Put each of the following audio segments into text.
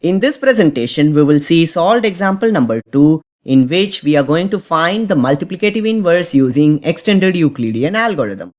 In this presentation, we will see solved example number 2, in which we are going to find the multiplicative inverse using extended Euclidean algorithm.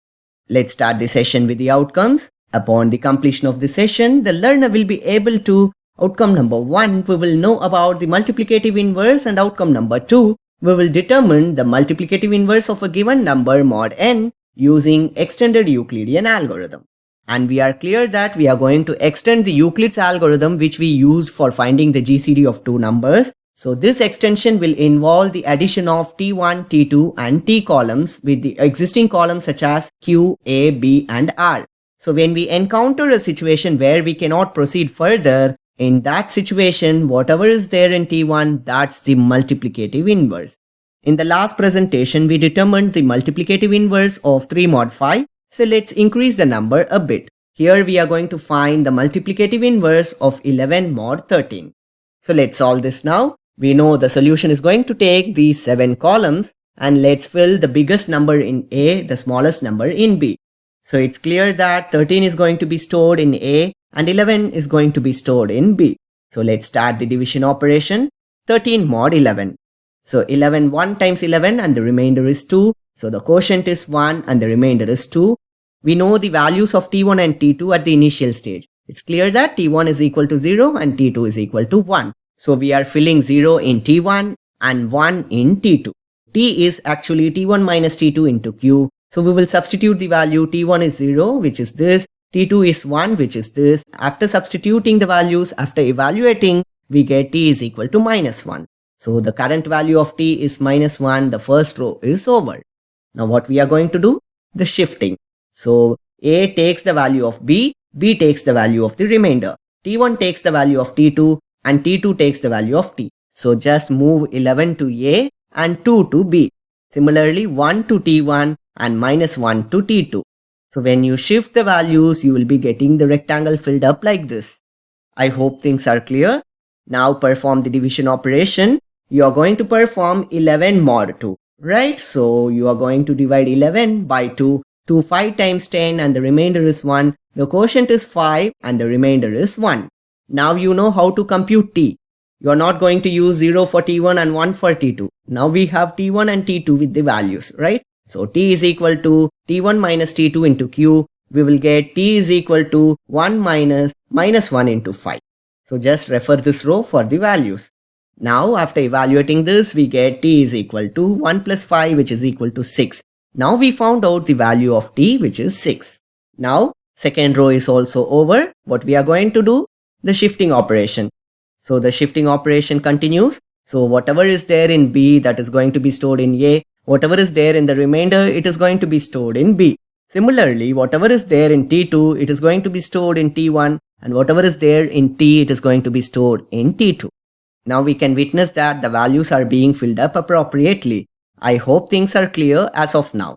Let's start the session with the outcomes. Upon the completion of the session, the learner will be able to, outcome number 1, we will know about the multiplicative inverse, and outcome number 2, we will determine the multiplicative inverse of a given number mod n using extended Euclidean algorithm. And we are clear that we are going to extend the Euclid's algorithm which we used for finding the GCD of two numbers. So this extension will involve the addition of T1, T2 and T columns with the existing columns such as Q, A, B and R. So when we encounter a situation where we cannot proceed further, in that situation whatever is there in T1, that's the multiplicative inverse. In the last presentation we determined the multiplicative inverse of 3 mod 5. So let's increase the number a bit. Here we are going to find the multiplicative inverse of 11 mod 13. So let's solve this now. We know the solution is going to take these 7 columns, and let's fill the biggest number in A, the smallest number in B. So it's clear that 13 is going to be stored in A and 11 is going to be stored in B. So let's start the division operation. 13 mod 11. So 11 1 times 11 and the remainder is 2. So the quotient is 1 and the remainder is 2. We know the values of T1 and T2 at the initial stage. It's clear that T1 is equal to 0 and T2 is equal to 1. So we are filling 0 in T1 and 1 in T2. T is actually T1 minus T2 into Q. So we will substitute the value. T1 is 0, which is this. T2 is 1, which is this. After substituting the values, after evaluating, we get T is equal to minus 1. So the current value of T is minus 1. The first row is over. Now what we are going to do? The shifting. So A takes the value of B, B takes the value of the remainder. T1 takes the value of T2 and T2 takes the value of T. So just move 11 to A and 2 to B. Similarly 1 to T1 and minus 1 to T2. So when you shift the values, you will be getting the rectangle filled up like this. I hope things are clear. Now perform the division operation. You are going to perform 11 mod 2. Right, so you are going to divide 11 by 2. 2 5 times 10 and the remainder is 1. The quotient is 5 and the remainder is 1. Now you know how to compute T. You are not going to use 0 for T1 and 1 for T2. Now we have T1 and T2 with the values, right? So T is equal to T1 minus T2 into Q. We will get T is equal to 1 minus 1 into 5. So just refer this row for the values. Now after evaluating this, we get T is equal to 1 plus 5, which is equal to 6. Now we found out the value of T, which is 6. Now second row is also over. What we are going to do? The shifting operation. So the shifting operation continues. So whatever is there in B, that is going to be stored in A. Whatever is there in the remainder, it is going to be stored in B. Similarly, whatever is there in T2, it is going to be stored in T1, and whatever is there in T, it is going to be stored in T2. Now we can witness that the values are being filled up appropriately. I hope things are clear as of now.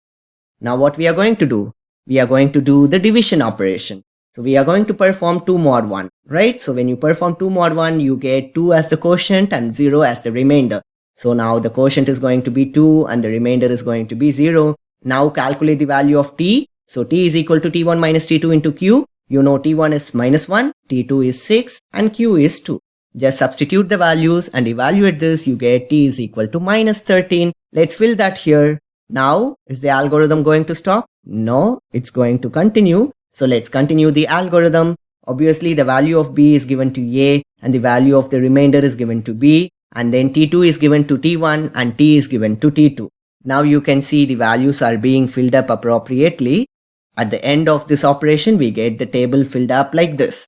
Now what we are going to do? We are going to do the division operation. So we are going to perform 2 mod 1, right? So when you perform 2 mod 1, you get 2 as the quotient and 0 as the remainder. So now the quotient is going to be 2 and the remainder is going to be 0. Now calculate the value of T. So T is equal to T1 minus T2 into Q. You know T1 is minus 1, T2 is 6 and Q is 2. Just substitute the values and evaluate this. You get T is equal to minus 13. Let's fill that here. Now, is the algorithm going to stop? No, it's going to continue. So let's continue the algorithm. Obviously, the value of B is given to A and the value of the remainder is given to B. And then T2 is given to T1 and T is given to T2. Now you can see the values are being filled up appropriately. At the end of this operation, we get the table filled up like this.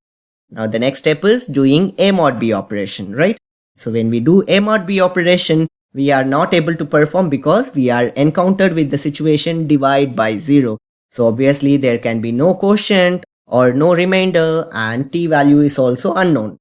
Now the next step is doing A mod B operation, right? So when we do A mod B operation, we are not able to perform because we are encountered with the situation divide by 0. So obviously there can be no quotient or no remainder, and T value is also unknown.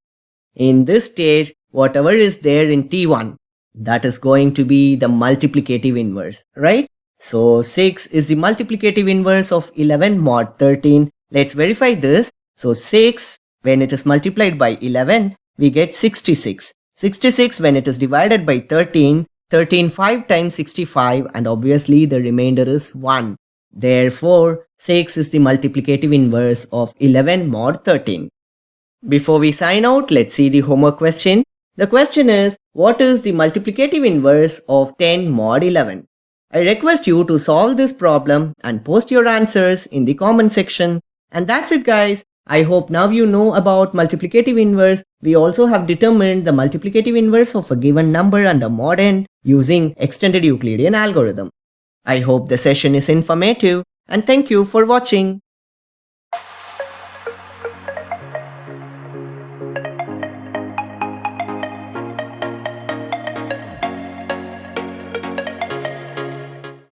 In this stage, whatever is there in T1, that is going to be the multiplicative inverse, right? So 6 is the multiplicative inverse of 11 mod 13. Let's verify this. So 6, when it is multiplied by 11, we get 66. 66 when it is divided by 13, 13 5 times 65, and obviously the remainder is 1. Therefore, 6 is the multiplicative inverse of 11 mod 13. Before we sign out, let's see the homework question. The question is, what is the multiplicative inverse of 10 mod 11? I request you to solve this problem and post your answers in the comment section. And that's it, guys. I hope now you know about multiplicative inverse. We also have determined the multiplicative inverse of a given number under mod n using extended Euclidean algorithm. I hope the session is informative and thank you for watching.